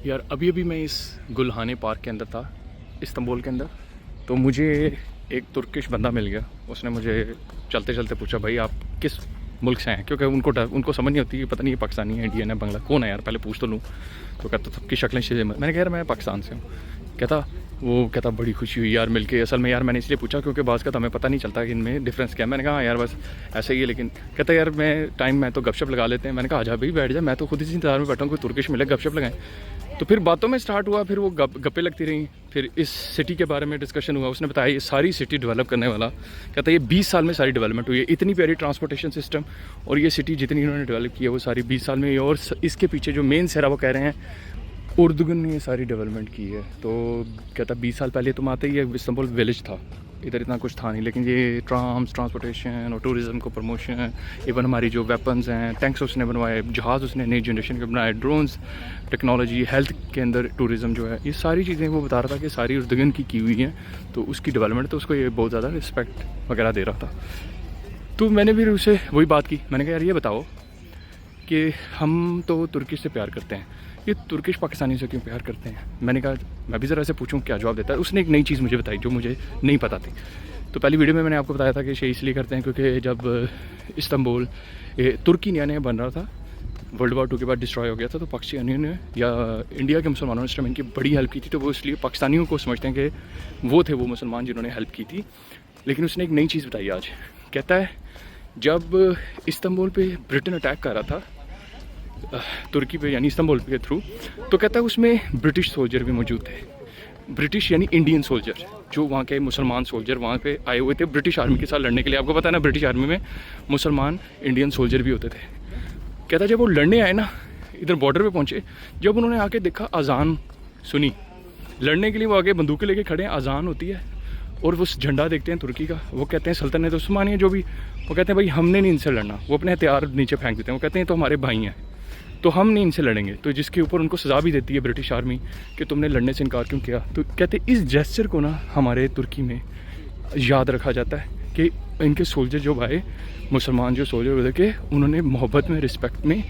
यार अभी अभी मैं इस गुलहाने पार्क के अंदर था, इस्तांबुल के अंदर। तो मुझे एक तुर्किश बंदा मिल गया। उसने मुझे चलते चलते पूछा, भाई आप किस मुल्क से हैं? क्योंकि उनको समझ नहीं होती कि पता नहीं ये पाकिस्तानी है, इंडियन है, बंगला कौन है यार, पहले पूछ तो लूँ। तो कहता सबकी शक्लें चीज़ें। मैंने कहा यार मैं पाकिस्तान से हूँ। कहता बड़ी खुशी हुई यार मिलके। असल में यार मैंने इसलिए पूछा क्योंकि बाज़ का तो हमें पता नहीं चलता कि इनमें डिफरेंस क्या है। मैंने कहा हाँ यार बस ऐसे ही है। लेकिन कहता यार मैं तो गपशप लगा लेते हैं। मैंने कहा आजा भाई बैठ जा, मैं तो खुद इसी इंतजार में बैठा हूँ कोई तुर्किश मिले गपशप लगाएं। तो फिर बातों में स्टार्ट हुआ, फिर वो गप्पे लगती रहीं। फिर इस सिटी के बारे में डिस्कशन हुआ। उसने बताया ये सारी सिटी डेवलप करने वाला, कहता है ये 20 साल में सारी डेवलपमेंट हुई है। इतनी प्यारी ट्रांसपोर्टेशन सिस्टम और ये सिटी जितनी इन्होंने डेवलप की है वो सारी 20 साल में। और इसके पीछे जो मेन सेरा वो कह रहे हैं उर्दुगन ने ये सारी डेवलपमेंट की है। तो कहता 20 साल पहले तुम आते ही ये इस्तांबुल विलेज था, इधर इतना कुछ था नहीं। लेकिन ये ट्रांसपोर्टेशन और टूरिज़म को प्रमोशन, इवन हमारी जो वेपन्स हैं, टैंक्स उसने बनवाए, जहाज़ उसने नई जनरेशन के बनाए, ड्रोन्स, टेक्नोलॉजी, हेल्थ के अंदर टूरिज़म जो है, ये सारी चीज़ें वो बता रहा था कि सारी उर्दुगन की हुई हैं। तो उसकी डेवलपमेंट, तो उसको ये बहुत ज़्यादा रिस्पेक्ट वगैरह दे रहा था। तो मैंने भी उससे वही बात की। मैंने कहा यार ये बताओ कि हम तो तुर्किश से प्यार करते हैं, ये तुर्किश पाकिस्तानी से क्यों प्यार करते हैं? मैंने कहा मैं भी ज़रा से पूछूं क्या जवाब देता है। उसने एक नई चीज़ मुझे बताई जो मुझे नहीं पता थी। तो पहली वीडियो में मैंने आपको बताया था कि ये इसलिए करते हैं क्योंकि जब इस्तांबुल तुर्की नया नया बन रहा था, वर्ल्ड वॉर 2 के बाद डिस्ट्रॉय हो गया था, तो पाकिस्तानियों ने या इंडिया के मुसलमानों ने इस टाइम इनकी बड़ी हेल्प की थी। तो वो इसलिए पाकिस्तानियों को समझते हैं कि वो थे वो मुसलमान जिन्होंने हेल्प की थी। लेकिन उसने एक नई चीज़ बताई आज। कहता है जब इस्तांबुल पे ब्रिटेन अटैक कर रहा था तुर्की पे यानी इस्तांबुल के थ्रू, तो कहता है उसमें ब्रिटिश सोल्जर भी मौजूद थे। ब्रिटिश यानी इंडियन सोल्जर, जो वहाँ के मुसलमान सोल्जर वहाँ पे आए हुए थे ब्रिटिश आर्मी के साथ लड़ने के लिए। आपको पता है ना ब्रिटिश आर्मी में मुसलमान इंडियन सोल्जर भी होते थे। कहता जब वो लड़ने आए ना, इधर बॉर्डर पे पहुँचे, जब उन्होंने आके देखा, अजान सुनी, लड़ने के लिए वो आगे बंदूकें लेके खड़े हैं, अजान होती है और वो झंडा देखते हैं तुर्की का। वो कहते हैं सल्तनत उस्मानिया जो भी, वो कहते हैं भाई हमने नहीं इनसे लड़ना। वो अपने हथियार नीचे फेंक देते हैं। वो कहते हैं तो हमारे भाई हैं, तो हम नहीं इनसे लड़ेंगे। तो जिसके ऊपर उनको सज़ा भी देती है ब्रिटिश आर्मी कि तुमने लड़ने से इनकार क्यों किया। तो कहते इस जेस्चर को ना हमारे तुर्की में याद रखा जाता है कि इनके सोल्जर जो भाई मुसलमान जो सोल्जर होते के, उन्होंने मोहब्बत में, रिस्पेक्ट में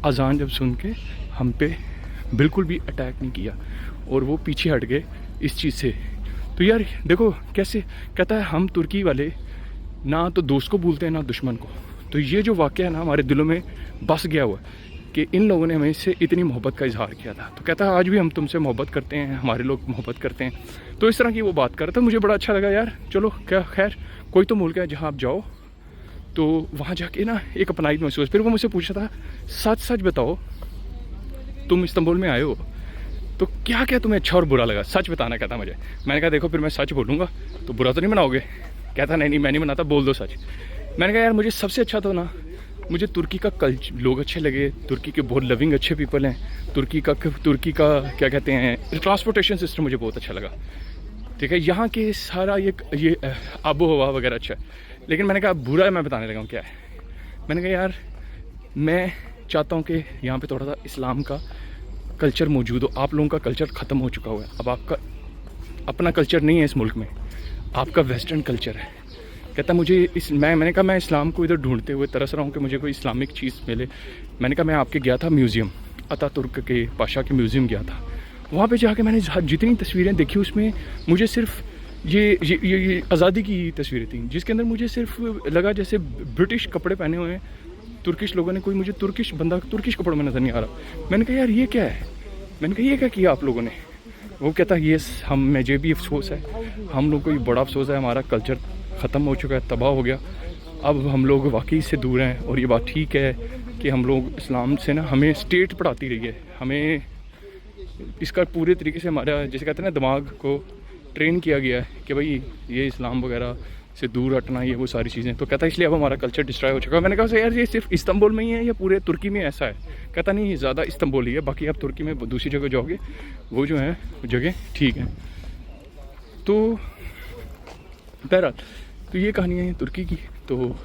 अजान जब सुन के हम पे बिल्कुल भी अटैक नहीं किया और वो पीछे हट गए इस चीज़ से। तो यार देखो कैसे, कहता है हम तुर्की वाले ना तो दोस्त को भूलते हैं ना दुश्मन को। तो ये जो वाक़या है ना हमारे दिलों में बस गया हुआ कि इन लोगों ने हमें से इतनी मोहब्बत का इजहार किया था। तो कहता है आज भी हम तुमसे मोहब्बत करते हैं, हमारे लोग मोहब्बत करते हैं। तो इस तरह की वो बात कर रहा था, मुझे बड़ा अच्छा लगा यार। चलो क्या खैर, कोई तो मुल्क है जहाँ आप जाओ तो वहाँ जाके ना एक अपनाइत महसूस। फिर वो मुझसे पूछा था सच सच बताओ तुम इस्तांबुल में आए हो तो क्या क्या तुम्हें अच्छा और बुरा लगा, सच बताना। कहता मुझे। मैंने कहा देखो फिर मैं सच बोलूँगा तो बुरा तो नहीं बनाओगे? कहता नहीं मैं नहीं बनाता, बोल दो सच। मैंने कहा यार मुझे सबसे अच्छा तो ना मुझे तुर्की का कल्चर, लोग अच्छे लगे। तुर्की के बहुत लविंग अच्छे पीपल हैं। तुर्की का क्या कहते हैं ट्रांसपोर्टेशन सिस्टम मुझे बहुत अच्छा लगा। ठीक है, यहाँ के सारा ये आबो हवा वगैरह अच्छा है। लेकिन मैंने कहा बुरा मैं बताने लगा हूँ क्या है। मैंने कहा यार मैं चाहता हूँ कि यहाँ पे थोड़ा सा इस्लाम का कल्चर मौजूद हो। आप लोगों का कल्चर ख़त्म हो चुका हुआ है। अब आपका अपना कल्चर नहीं है इस मुल्क में, आपका वेस्टर्न कल्चर है। कहता मुझे मैंने कहा मैं इस्लाम को इधर ढूंढते हुए तरस रहा हूँ कि मुझे कोई इस्लामिक चीज़ मिले। मैंने कहा मैं आपके गया था म्यूज़ियम, अतातुर्क के पाशा के म्यूज़ियम गया था। वहाँ पे जाके मैंने जितनी तस्वीरें देखी उसमें मुझे सिर्फ ये आज़ादी की तस्वीरें थी, जिसके अंदर मुझे सिर्फ लगा जैसे ब्रिटिश कपड़े पहने हुए हैं तुर्किश लोगों ने। कोई मुझे तुर्किश बंदा तुर्किश कपड़ों में नज़र नहीं आ रहा। मैंने कहा यार ये क्या है? मैंने कहा ये क्या किया आप लोगों ने? वो कहता ये मुझे भी अफसोस है, हम लोग को ये बड़ा अफसोस है, हमारा कल्चर ख़त्म हो चुका है, तबाह हो गया। अब हम लोग वाकई से दूर हैं। और ये बात ठीक है कि हम लोग इस्लाम से ना, हमें स्टेट पढ़ाती रही है, हमें इसका पूरे तरीके से हमारा जैसे कहते हैं ना दिमाग को ट्रेन किया गया है कि भाई ये इस्लाम वगैरह से दूर हटना, ये वो सारी चीज़ें। तो कहता है इसलिए अब हमारा कल्चर डिस्ट्रॉय हो चुका है। मैंने कहा यार ये सिर्फ इस्तांबुल में ही है या पूरे तुर्की में ऐसा है? कहता नहीं ज़्यादा इस्तांबुल ही है, बाकी आप तुर्की में दूसरी जगह जाओगे वो जो है जगह ठीक है। तो बहरहाल तो ये कहानी है तुर्की की, तो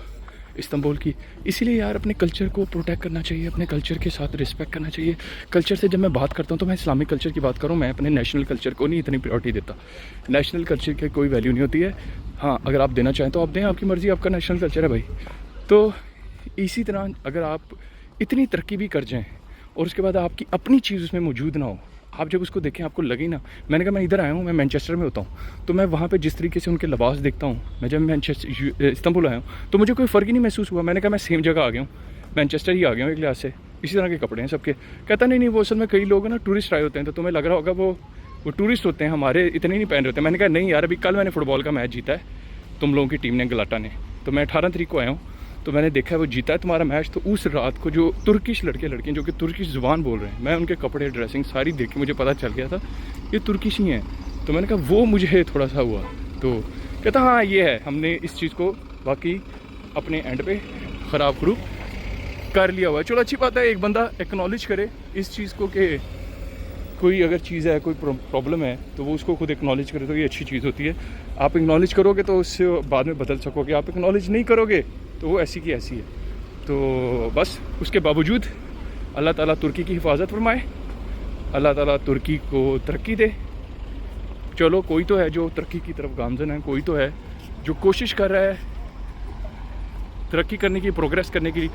इस्तांबुल की। इसीलिए यार अपने कल्चर को प्रोटेक्ट करना चाहिए, अपने कल्चर के साथ रिस्पेक्ट करना चाहिए। कल्चर से जब मैं बात करता हूँ तो मैं इस्लामिक कल्चर की बात करूँ, मैं अपने नेशनल कल्चर को नहीं इतनी प्रायोरिटी देता। नेशनल कल्चर की कोई वैल्यू नहीं होती है। हाँ अगर आप देना चाहें तो आप दें, आपकी मर्ज़ी, आपका नेशनल कल्चर है भाई। तो इसी तरह अगर आप इतनी तरक्की भी कर जाएँ और उसके बाद आपकी अपनी चीज़ उसमें मौजूद ना हो, आप जब उसको देखें आपको लगे ना, मैंने कहा मैं इधर आया हूँ, मैं मैनचेस्टर में होता हूँ, तो मैं वहाँ पे जिस तरीके से उनके लिबास देखता हूँ, मैं जब मैनचेस्टर इस्तांबुल आया हूँ तो मुझे कोई फ़र्क ही नहीं महसूस हुआ। मैंने कहा मैं सेम जगह आ गया हूँ, मैनचेस्टर ही आ गया हूँ एक लिहाज से, इसी तरह के कपड़े हैं सबके। कहता नहीं वो असल में कई लोग ना टूरिस्ट आए होते हैं, तो तुम्हें लग रहा होगा वो टूरिस्ट होते हैं, हमारे इतने नहीं पहन रहे होते। मैंने कहा नहीं यार, अभी कल मैंने फुटबॉल का मैच जीता है तुम लोगों की टीम ने, गलाटा ने, तो मैं 18 तारीख को आया हूँ, तो मैंने देखा है वो जीता है तुम्हारा मैच। तो उस रात को जो तुर्किश लड़कियाँ जो कि तुर्किश ज़ुबान बोल रहे हैं, मैं उनके कपड़े ड्रेसिंग सारी देख के मुझे पता चल गया था ये तुर्किश ही हैं। तो मैंने कहा वो मुझे थोड़ा सा हुआ, तो कहता हाँ ये है, हमने इस चीज़ को वाकई अपने एंड पे ख़राब खरूब कर लिया हुआ है। चलो अच्छी बात है, एक बंदा एक्नॉलेज करे इस चीज़ को कि कोई अगर चीज़ है, कोई प्रॉब्लम है, तो वो उसको खुद एक्नॉलेज करे, तो ये अच्छी चीज़ होती है। आप एक्नॉलेज करोगे तो उससे बाद में बदल सकोगे, आप एक्नॉलेज नहीं करोगे तो वो ऐसी की ऐसी है। तो बस उसके बावजूद अल्लाह ताला तुर्की की हिफाजत फरमाए, अल्लाह ताला तुर्की को तरक्की दे। चलो कोई तो है जो तरक्की की तरफ गामजन है, कोई तो है जो कोशिश कर रहा है तरक्की करने की, प्रोग्रेस करने की।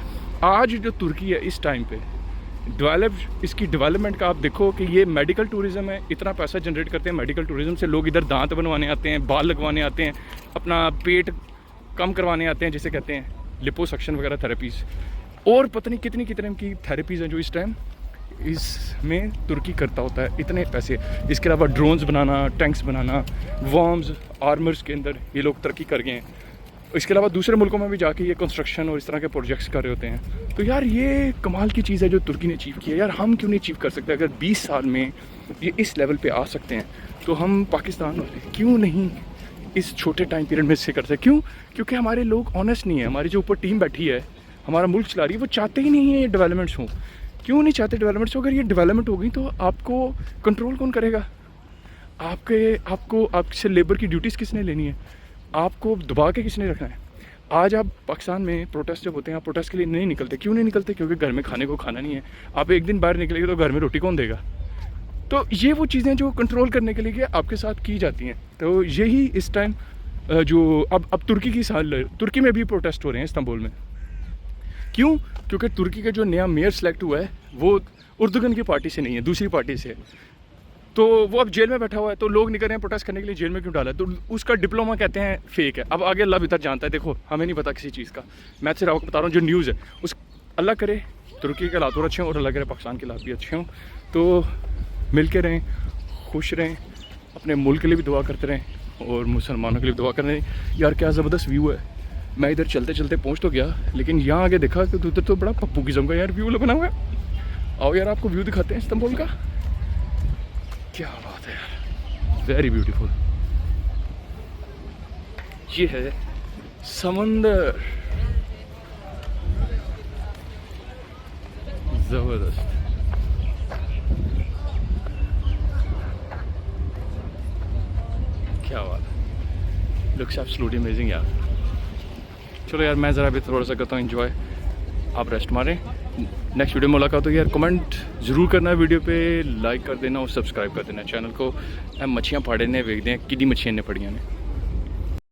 आज जो तुर्की है इस टाइम पे इसकी डेवलपमेंट का आप देखो कि ये मेडिकल टूरिज़्म है, इतना पैसा जनरेट करते हैं मेडिकल टूरिज़्म से। लोग इधर दांत बनवाने आते हैं, बाल लगवाने आते हैं, अपना पेट कम करवाने आते हैं, जिसे कहते हैं लिपोसक्शन वगैरह थेरेपीज़, और पता नहीं कितनी कितने की थेरेपीज़ हैं जो इस टाइम इसमें तुर्की करता होता है, इतने पैसे। इसके अलावा ड्रोन्स बनाना, टैंक्स बनाना, वर्म्स, आर्मर्स के अंदर ये लोग तरक्की कर गए हैं। इसके अलावा दूसरे मुल्कों में भी जाके ये कंस्ट्रक्शन और इस तरह के प्रोजेक्ट्स कर रहे होते हैं। तो यार ये कमाल की चीज़ है जो तुर्की ने अचीव की है। यार हम क्यों नहीं अचीव कर सकते? अगर 20 साल में ये इस लेवल पे आ सकते हैं तो हम पाकिस्तान क्यों नहीं इस छोटे टाइम पीरियड में इससे करते हैं? क्यों? क्योंकि हमारे लोग ऑनेस्ट नहीं है। हमारी जो ऊपर टीम बैठी है, हमारा मुल्क चला रही है, वो चाहते ही नहीं है ये डेवलपमेंट्स हों। क्यों नहीं चाहते डेवलपमेंट्स हो? अगर ये डेवलपमेंट हो गई तो आपको कंट्रोल कौन करेगा? आपसे लेबर की ड्यूटीज़ किसने लेनी है? आपको दबा के किसने रखना है? आज आप पाकिस्तान में प्रोटेस्ट जब होते हैं, आप प्रोटेस्ट के लिए नहीं निकलते। क्यों नहीं निकलते? क्योंकि घर में खाने को खाना नहीं है। आप एक दिन बाहर निकलेंगे तो घर में रोटी कौन देगा? तो ये वो चीज़ें जो कंट्रोल करने के लिए आपके साथ की जाती हैं। तो यही इस टाइम जो अब तुर्की में भी प्रोटेस्ट हो रहे हैं इस्तांबुल में। क्यों? क्योंकि तुर्की का जो नया मेयर सेलेक्ट हुआ है वो उर्दुगन की पार्टी से नहीं है, दूसरी पार्टी से है। तो वो अब जेल में बैठा हुआ है, तो लोग निकल रहे हैं प्रोटेस्ट करने के लिए, जेल में क्यों डाला है? तो उसका डिप्लोमा कहते हैं फेक है। अब आगे अल्लाह भीतर जानता है, देखो हमें नहीं पता किसी चीज़ का। मैं सिर्फ आपको बता रहा हूँ जो न्यूज़ है उस, अल्लाह करे तुर्की के हालात और अच्छे हों और अल्लाह करे पाकिस्तान के हालात भी अच्छे हों। तो मिल के रहें, खुश रहें, अपने मुल्क के लिए भी दुआ करते रहें और मुसलमानों के लिए भी दुआ करते रहें। यार क्या ज़बरदस्त व्यू है। मैं इधर चलते चलते पहुँच तो गया, लेकिन यहाँ आगे देखा कि उधर तो बड़ा पप्पू किस्म का यार व्यू बना हुआ है। आओ यार आपको व्यू दिखाते हैं इस्तांबुल का। क्या बात है यार, वेरी ब्यूटीफुल। ये है समंदर, जबरदस्त। क्या बात है, लुक्स एब्सोल्युटली अमेजिंग यार। चलो यार मैं ज़रा भी थोड़ा सा करता हूँ एंजॉय, आप रेस्ट मारें। नेक्स्ट वीडियो में मुलाकात हो। यार कमेंट ज़रूर करना वीडियो पे, लाइक कर देना और सब्सक्राइब कर देना चैनल को। हम मच्छियाँ फाड़े ने वेखते हैं कि मच्छियाँ ने फड़ियाँ ने।